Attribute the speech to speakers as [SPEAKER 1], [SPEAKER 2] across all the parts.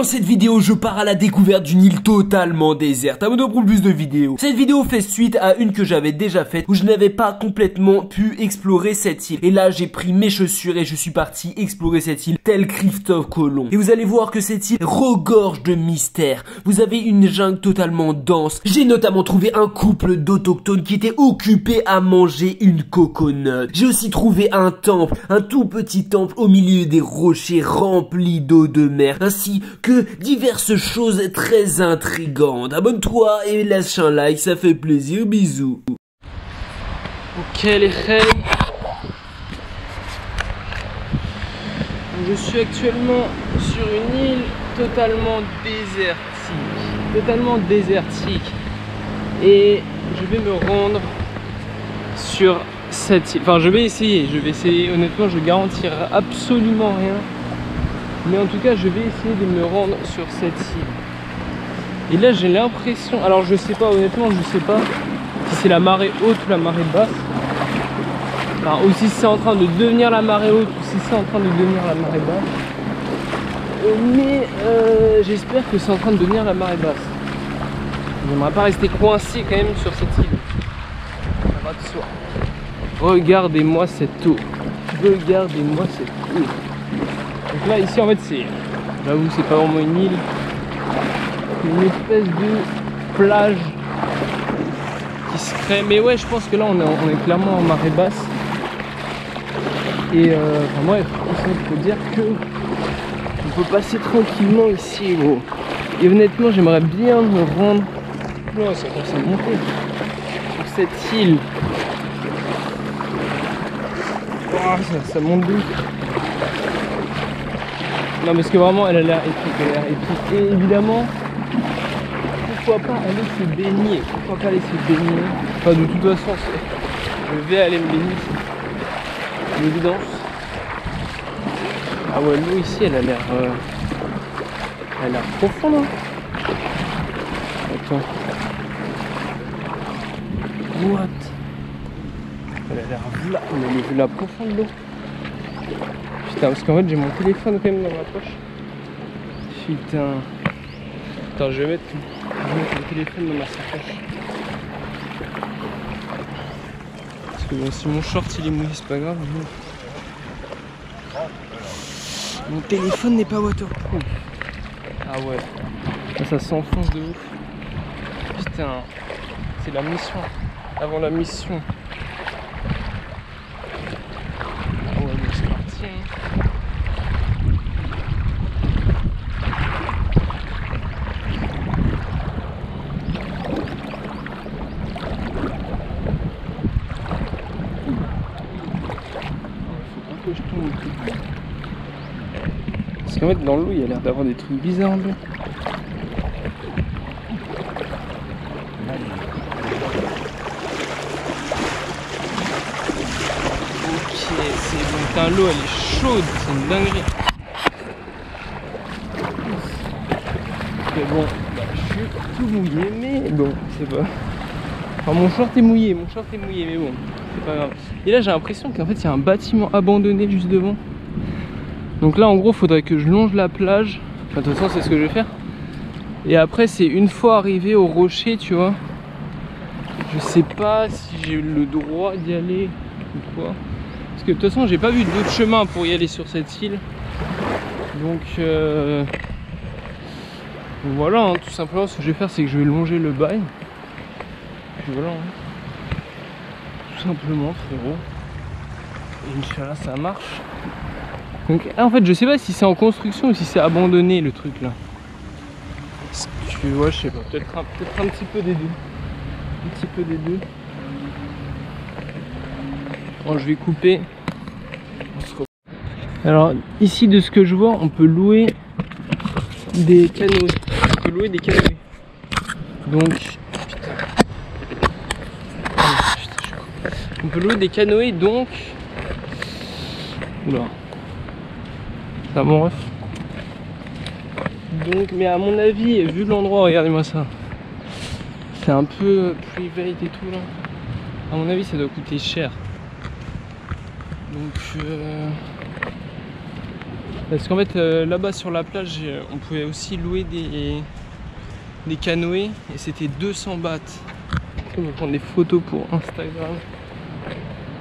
[SPEAKER 1] Dans cette vidéo, je pars à la découverte d'une île totalement déserte. Abonne-toi pour plus de vidéos. Cette vidéo fait suite à une que j'avais déjà faite où je n'avais pas complètement pu explorer cette île. Et là, j'ai pris mes chaussures et je suis parti explorer cette île tel Christophe Colomb. Et vous allez voir que cette île regorge de mystères. Vous avez une jungle totalement dense. J'ai notamment trouvé un couple d'autochtones qui étaient occupés à manger une coconut. J'ai aussi trouvé un temple, un tout petit temple au milieu des rochers remplis d'eau de mer, ainsi que diverses choses très intrigantes. Abonne-toi et lâche un like, ça fait plaisir, bisous.
[SPEAKER 2] Ok les reines, je suis actuellement sur une île totalement désertique et je vais me rendre sur cette île. Enfin je vais essayer, honnêtement je garantirai absolument rien. Mais en tout cas, je vais essayer de me rendre sur cette île. Et là, j'ai l'impression... Alors, je sais pas, honnêtement, je sais pas si c'est la marée haute ou la marée basse. Enfin, ou si c'est en train de devenir la marée haute ou si c'est en train de devenir la marée basse. Mais j'espère que c'est en train de devenir la marée basse. J'aimerais pas rester coincé quand même sur cette île. Ça va de soi. Regardez-moi cette eau. Regardez-moi cette eau. Donc là ici en fait c'est, j'avoue c'est pas vraiment une île, c'est une espèce de plage qui se crée. Mais ouais je pense que là on est clairement en marée basse. Et enfin ouais, il faut dire que on peut passer tranquillement ici gros. Et honnêtement j'aimerais bien me rendre, non ça commence à monter, sur cette île. Oh, ça monte d'où? Non parce que vraiment elle a l'air épique, et évidemment pourquoi pas aller se baigner, enfin de toute façon je vais aller me baigner, c'est une évidence. Ah ouais l'eau ici elle a l'air profonde hein. Attends, what, elle a l'air la profonde l'eau. Putain, parce qu'en fait j'ai mon téléphone quand même dans ma poche. Putain. Attends, je vais mettre le téléphone dans ma sacoche. Parce que bon, si mon short il est mouillé, c'est pas grave. Mon téléphone n'est pas waterproof. Ah ouais. Ça s'enfonce de ouf. Putain. C'est la mission. Avant la mission. Ah ouais, donc c'est parti. Hein. Parce qu'en fait dans l'eau il y a l'air d'avoir des trucs bizarres en l'eau. Ok c'est bon, putain l'eau elle est chaude, c'est une dinguerie. Mais bon, bah, je suis tout mouillé mais bon, c'est pas... Enfin mon short est mouillé mais bon, c'est pas grave. Et là j'ai l'impression qu'en fait il y a un bâtiment abandonné juste devant. Donc là en gros faudrait que je longe la plage. Enfin de toute façon c'est ce que je vais faire. Et après c'est une fois arrivé au rocher tu vois. Je sais pas si j'ai le droit d'y aller ou quoi. Parce que de toute façon j'ai pas vu d'autre chemin pour y aller sur cette île. Donc voilà hein, tout simplement ce que je vais faire c'est que je vais longer le bail. Puis voilà hein. Tout simplement frérot. Et Inch'Allah ça marche. Donc en fait je sais pas si c'est en construction ou si c'est abandonné le truc là. Tu vois je sais pas, peut-être un petit peu des deux. Bon je vais couper. Alors ici de ce que je vois on peut louer des canoës. Donc putain. On peut louer des canoës donc. Oula. Ça mon ref. Donc, mais à mon avis, vu l'endroit, regardez-moi ça. C'est un peu private et tout là. À mon avis, ça doit coûter cher. Donc, Parce qu'en fait là-bas sur la plage on pouvait aussi louer des canoës et c'était 200 bahts. On va prendre des photos pour Instagram.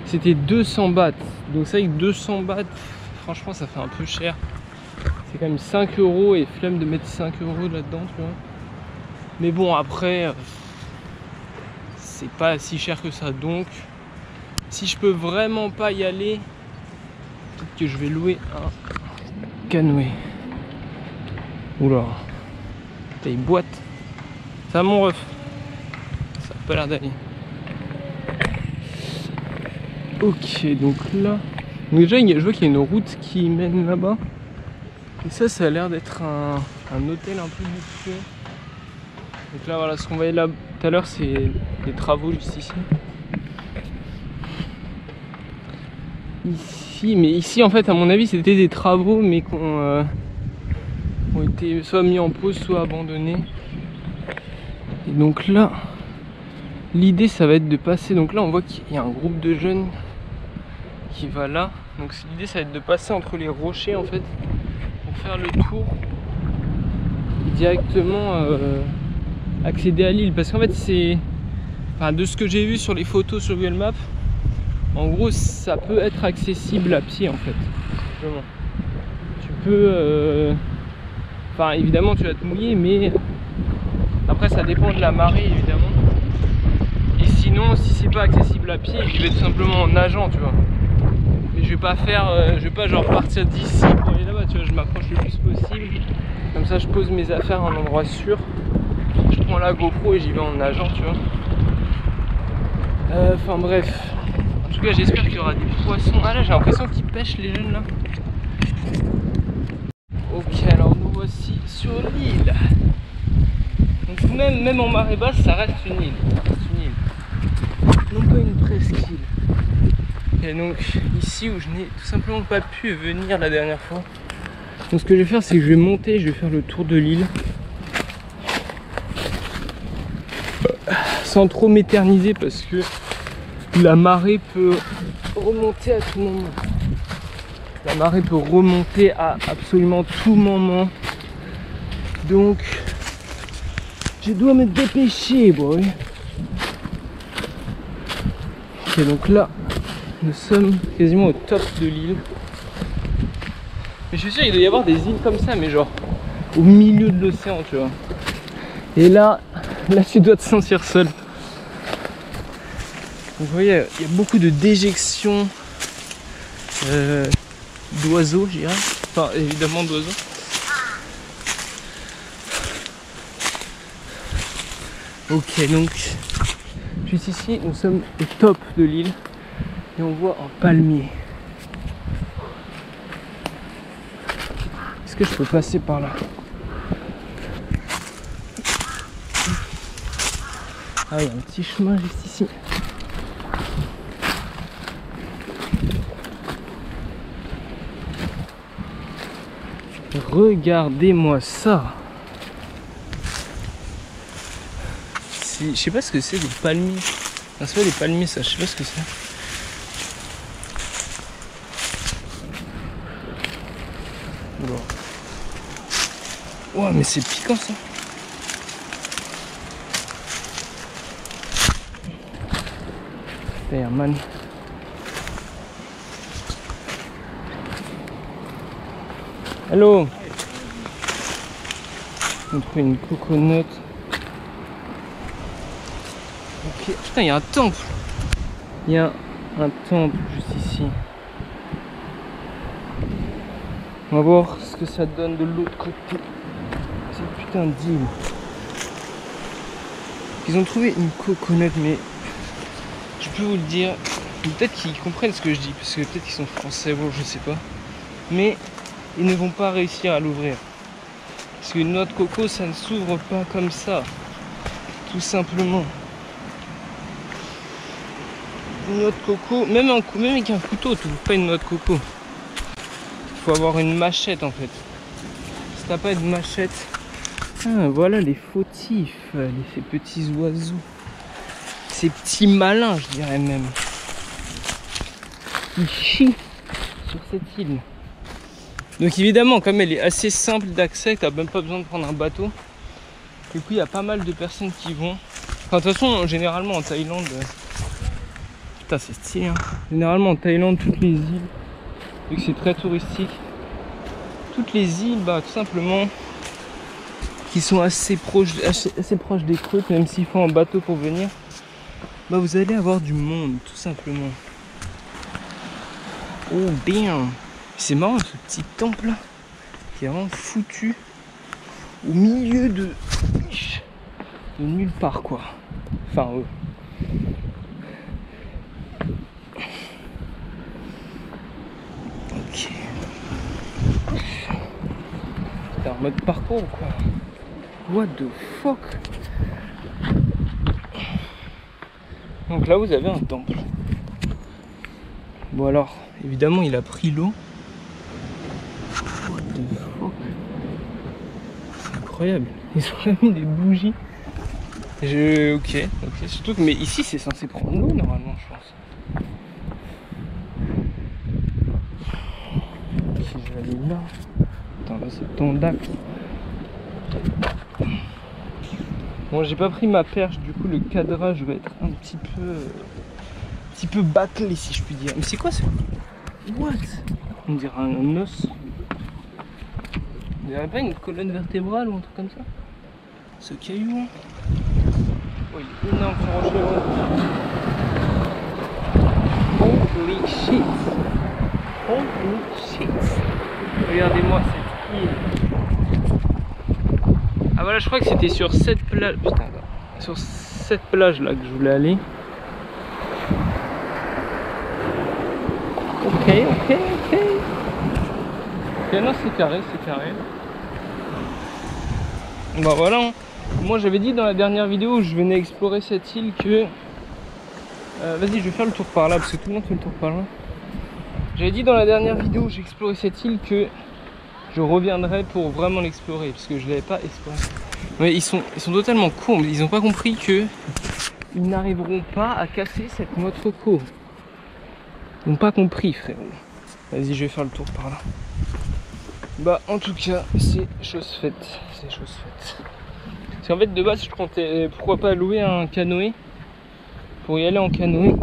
[SPEAKER 2] C'était 200 bahts. Donc c'est vrai que 200 bahts, franchement ça fait un peu cher. C'est quand même 5 € et flemme de mettre 5 € là-dedans, tu vois. Mais bon après, c'est pas si cher que ça. Donc si je peux vraiment pas y aller, peut-être que je vais louer un canoë. Oula, t'as une boîte. Ça mon ref. Ça a pas l'air d'aller. Ok, donc là, donc déjà je vois qu'il y a une route qui mène là-bas. Et ça a l'air d'être un hôtel un peu luxueux. Donc là voilà, ce qu'on voyait là tout à l'heure, c'est des travaux juste ici. Mais ici en fait à mon avis c'était des travaux mais qui ont été soit mis en pause soit abandonnés. Et donc là l'idée ça va être de passer, donc là on voit qu'il y a un groupe de jeunes qui va là, donc l'idée ça va être de passer entre les rochers en fait pour faire le tour et directement accéder à l'île, parce qu'en fait c'est, enfin, de ce que j'ai vu sur les photos sur Google Maps, en gros ça peut être accessible à pied en fait. Simplement. Tu peux enfin évidemment tu vas te mouiller, mais après ça dépend de la marée évidemment. Et sinon si c'est pas accessible à pied, je vais tout simplement en nageant, tu vois. Mais je vais pas faire, je vais pas genre partir d'ici pour aller là-bas, tu vois. Je m'approche le plus possible. Comme ça je pose mes affaires à un endroit sûr. Je prends la GoPro et j'y vais en nageant, tu vois. Enfin bref. En tout cas j'espère qu'il y aura des poissons. Ah là j'ai l'impression qu'ils pêchent les jeunes là. Ok, alors nous voici sur l'île. Donc même en marée basse ça reste une île. Non pas une presqu'île. Et donc ici où je n'ai tout simplement pas pu venir la dernière fois. Donc ce que je vais faire c'est que je vais monter, je vais faire le tour de l'île. Sans trop m'éterniser parce que la marée peut remonter à tout moment. La marée peut remonter à absolument tout moment. Donc je dois me dépêcher, boy. Ok, donc là nous sommes quasiment au top de l'île. Mais je suis sûr qu'il doit y avoir des îles comme ça, mais genre au milieu de l'océan, tu vois. Et là tu dois te sentir seul. Donc vous voyez, il y a beaucoup de déjections d'oiseaux, je dirais. Enfin, évidemment d'oiseaux. Ok, donc juste ici, nous sommes au top de l'île et on voit un palmier. Est-ce que je peux passer par là? Ah, il y a un petit chemin juste ici. Regardez-moi ça. Je sais pas ce que c'est, des palmiers. Non, c'est pas des palmiers ça, je sais pas ce que c'est. Ouah, mais c'est piquant ça. D'ailleurs, man. Hello. On trouve une coconut. Ok. Putain, il y a un temple. Il y a un temple juste ici. On va voir ce que ça donne de l'autre côté. C'est putain d'île. Ils ont trouvé une coconut, mais je peux vous le dire, peut-être qu'ils comprennent ce que je dis, parce que peut-être qu'ils sont français, bon je sais pas. Mais ils ne vont pas réussir à l'ouvrir. Parce qu'une noix de coco, ça ne s'ouvre pas comme ça. Tout simplement. Une noix de coco, même avec un couteau, tu n'ouvres pas une noix de coco. Il faut avoir une machette en fait. Si t'as pas de machette... Ah, voilà les fautifs, ces petits oiseaux. Ces petits malins, je dirais même. Ils chient sur cette île. Donc évidemment, comme elle est assez simple d'accès, t'as même pas besoin de prendre un bateau. Du coup, il y a pas mal de personnes qui vont. Enfin, de toute façon, généralement en Thaïlande, putain, c'est stylé. Hein. Généralement en Thaïlande, toutes les îles, vu que c'est très touristique, toutes les îles, bah tout simplement, qui sont assez proches des côtes, même s'il faut un bateau pour venir, bah vous allez avoir du monde, tout simplement. Oh bien. C'est marrant ce petit temple là, qui est vraiment foutu au milieu de nulle part quoi. Enfin ok. T'es en mode parcours ou quoi? What the fuck? Donc là vous avez un temple. Bon alors, évidemment il a pris l'eau. What the fuck? C'est incroyable. Ils ont mis des bougies. Ok, surtout que, mais ici c'est censé prendre l'eau normalement je pense. Si je vais aller là. Attends là c'est ton lac. Bon j'ai pas pris ma perche, du coup le cadrage va être un petit peu bâclé si je puis dire. Mais c'est quoi ça? What? On dirait un os. On dirait pas une colonne vertébrale ou un truc comme ça? Ce caillou hein. Oh il est énorme ce rocher là. Holy shit. Holy shit. Regardez-moi cette île. Ah voilà, je crois que c'était sur cette plage. Putain, sur cette plage là que je voulais aller. Ok. Ok, non, c'est carré. Bah voilà. Moi j'avais dit dans la dernière vidéo où je venais explorer cette île que. Vas-y, je vais faire le tour par là parce que tout le monde fait le tour par là. J'avais dit dans la dernière vidéo où j'ai exploré cette île que je reviendrai pour vraiment l'explorer parce que je l'avais pas exploré. Mais ils sont totalement cons, ils n'ont pas compris que ils n'arriveront pas à casser cette noix de coco. Ils n'ont pas compris frérot. Vas-y, je vais faire le tour par là. Bah en tout cas c'est chose faite. Parce qu'en fait de base je comptais pourquoi pas louer un canoë pour y aller en canoë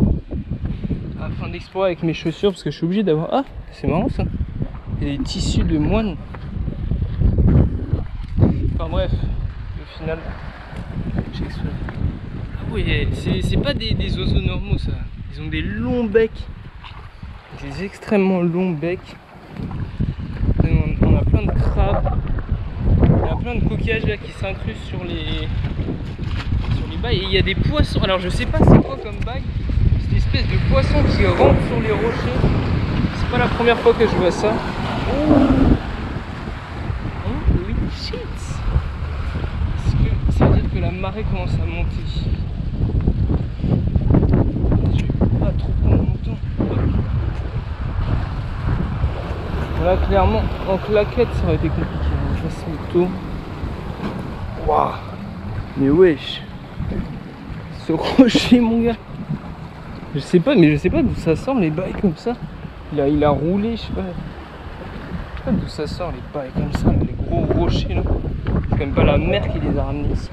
[SPEAKER 2] afin d'explorer avec mes chaussures parce que je suis obligé d'avoir. Ah c'est marrant ça. Il y a des tissus de moine. Enfin bref, au final, j'ai exploré. Ah oui, c'est pas des oiseaux normaux ça. Ils ont des longs becs. Des extrêmement longs becs. On a plein de crabes. Il y a plein de coquillages là qui s'incrustent sur les bails. Et il y a des poissons. Alors je sais pas c'est quoi comme bail. C'est une espèce de poisson qui rentre sur les rochers. C'est pas la première fois que je vois ça. Holy shit! Est-ce que ça veut dire que la marée commence à monter? Je vais pas trop prendre mon temps. Là clairement en claquette ça aurait été compliqué. Je passe le taux. Waouh! Mais wesh! Ce rocher mon gars! Je sais pas d'où ça sort les bails comme ça. Il a roulé, je sais pas d'où ça sort les bails comme ça, les gros rochers là. C'est quand même pas la mer qui les a ramenés ici.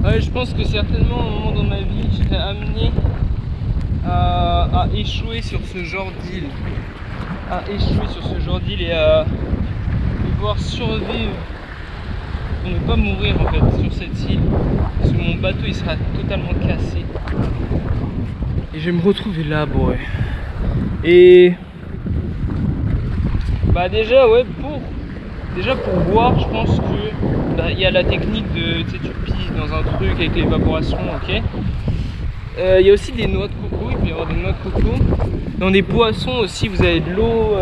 [SPEAKER 2] Ouais, je pense que certainement à un moment dans ma vie, je serais amené à échouer sur ce genre d'île. Et à devoir survivre pour ne pas mourir en fait sur cette île. Parce que mon bateau il sera totalement cassé. Et je vais me retrouver là, ouais. Et bah déjà ouais pour boire je pense que bah, il y a la technique de tu sais tu pisses dans un truc avec l'évaporation, ok. Il y a aussi des noix de coco, il peut y avoir des noix de coco. Dans des poissons aussi vous avez de l'eau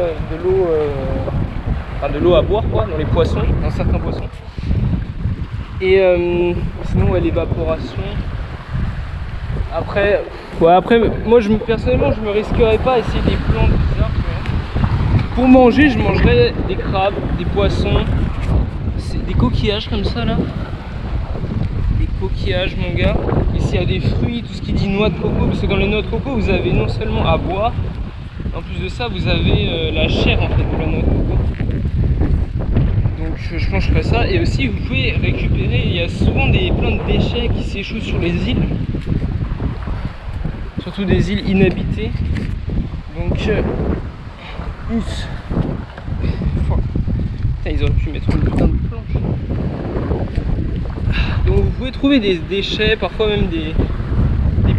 [SPEAKER 2] à boire quoi, dans les poissons, dans certains poissons. Et sinon ouais, l'évaporation. Après moi personnellement je me risquerais pas à essayer des plantes bizarres. Pour manger je mangerais des crabes, des poissons, des coquillages comme ça là. Des coquillages mon gars, ils s'il y a des fruits, tout ce qui dit noix de coco, parce que dans les noix de coco vous avez non seulement à boire, en plus de ça vous avez la chair en fait de la noix de coco. Donc je pense que je ferai ça. Et aussi vous pouvez récupérer, il y a souvent plein de déchets qui s'échouent sur les îles, surtout des îles inhabitées. Donc ils auraient pu mettre une putain de planche. Donc vous pouvez trouver des déchets, parfois même des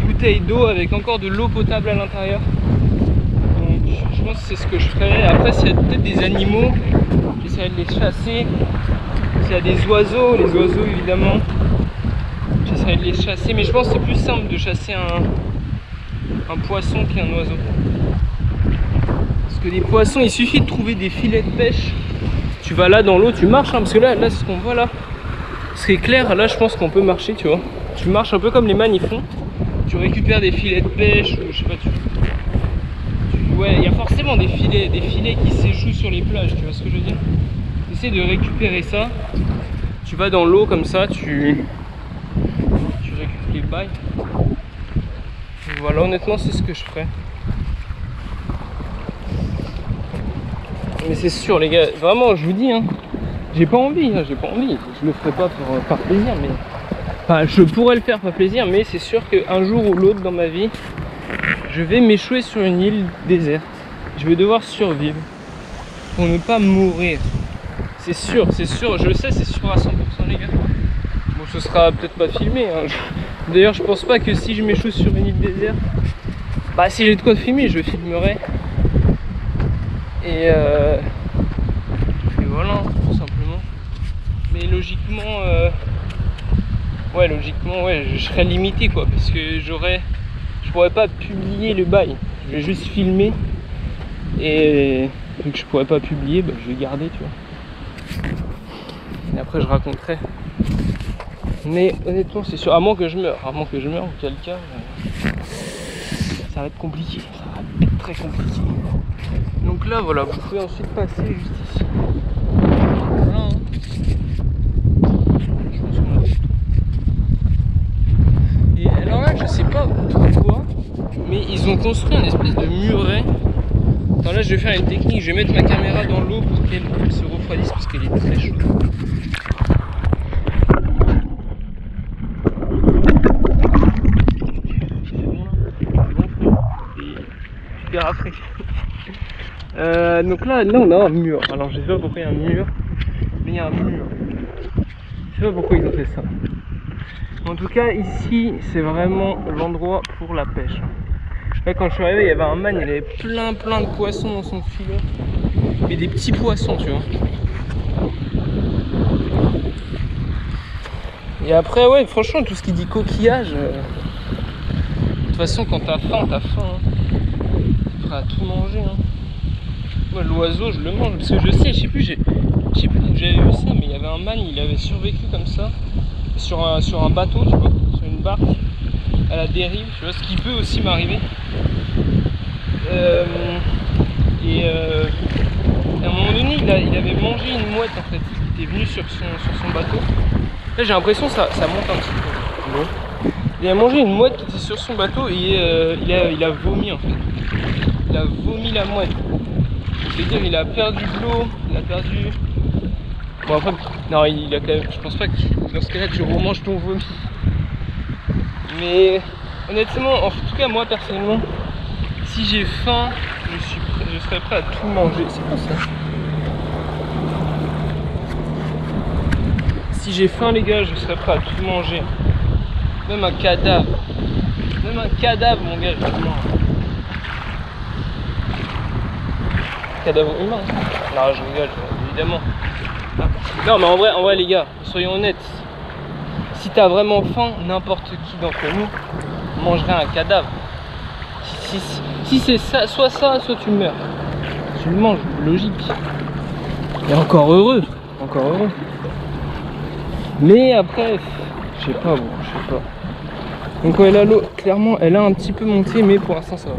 [SPEAKER 2] bouteilles d'eau avec encore de l'eau potable à l'intérieur. Donc je pense que c'est ce que je ferai. Après s'il y a peut-être des animaux, j'essaierai de les chasser. S'il y a des oiseaux, les oiseaux évidemment, j'essaierai de les chasser. Mais je pense que c'est plus simple de chasser un poisson qu'un oiseau. Parce que les poissons, il suffit de trouver des filets de pêche. Tu vas là dans l'eau, tu marches, hein, parce que là ce qu'on voit là, c'est clair, là je pense qu'on peut marcher, tu vois. Tu marches un peu comme les man ils font. Tu récupères des filets de pêche, ou je sais pas, ouais, il y a forcément des filets qui s'échouent sur les plages, tu vois ce que je veux dire. Essaie de récupérer ça. Tu vas dans l'eau comme ça, tu récupères les bails. Et voilà, honnêtement c'est ce que je ferais. Mais c'est sûr les gars, vraiment je vous dis, hein, j'ai pas envie, je le ferai pas par plaisir, mais enfin je pourrais le faire par plaisir, mais c'est sûr qu'un jour ou l'autre dans ma vie, je vais m'échouer sur une île déserte. Je vais devoir survivre pour ne pas mourir. C'est sûr, je le sais, c'est sûr à 100% les gars. Bon, ce sera peut-être pas filmé, hein. D'ailleurs je pense pas que si je m'échoue sur une île déserte, bah si j'ai de quoi filmer, je filmerai. Et voilà, tout simplement. Mais logiquement, je serais limité quoi, parce que je pourrais pas publier le bail. Je vais juste filmer et vu que je pourrais pas publier, bah, je vais garder, tu vois. Et après je raconterai. Mais honnêtement, c'est sûr, à moins que je meure, auquel cas, ça va être compliqué, ça va être très compliqué. Donc là voilà, vous pouvez ensuite passer juste ici. Voilà, hein. Je pense qu'on a fait tout. Et alors là je sais pas pourquoi, mais ils ont construit un espèce de muret. Alors là je vais faire une technique, je vais mettre ma caméra dans l'eau pour qu'elle se refroidisse parce qu'elle est très chaude. Super rafraîchi. Donc là on a un mur. Alors je sais pas pourquoi il y a un mur, mais il y a un mur. Je sais pas pourquoi ils ont fait ça. En tout cas ici c'est vraiment l'endroit pour la pêche. Là quand je suis arrivé il y avait un man, il avait plein de poissons dans son filet. Mais des petits poissons tu vois. Et après ouais franchement tout ce qui dit coquillage, de toute façon quand t'as faim hein. T'es prêt à tout manger hein. Moi l'oiseau je le mange parce que je sais, je sais plus où j'avais vu ça, mais il y avait un man, il avait survécu comme ça sur un bateau, tu vois, sur une barque à la dérive, tu vois, ce qui peut aussi m'arriver. Et à un moment donné il avait mangé une mouette en fait, il était venu sur son bateau. Là j'ai l'impression que ça monte un petit peu. Bon. Il a mangé une mouette qui était sur son bateau et il a vomi en fait. Il a vomi la mouette. Je veux dire, il a perdu de l'eau, il a perdu... Bon après, non, il a quand même... Je pense pas que dans ce cas-là, tu remanges ton vomi. Mais honnêtement, en tout cas, moi personnellement, si j'ai faim, je serais prêt à tout manger. C'est quoi ça? Si j'ai faim, les gars, je serais prêt à tout manger. Même un cadavre. Même un cadavre, mon gars, je le mange. Cadavre humain. Non, je rigole, évidemment. Non, mais en vrai, les gars, soyons honnêtes. Si t'as vraiment faim, n'importe qui d'entre nous mangerait un cadavre. Si c'est ça, soit tu meurs. Tu le manges, logique. Et encore heureux. Mais après, je sais pas. Donc ouais, là, l'eau, clairement, elle a un petit peu monté, mais pour l'instant, ça va.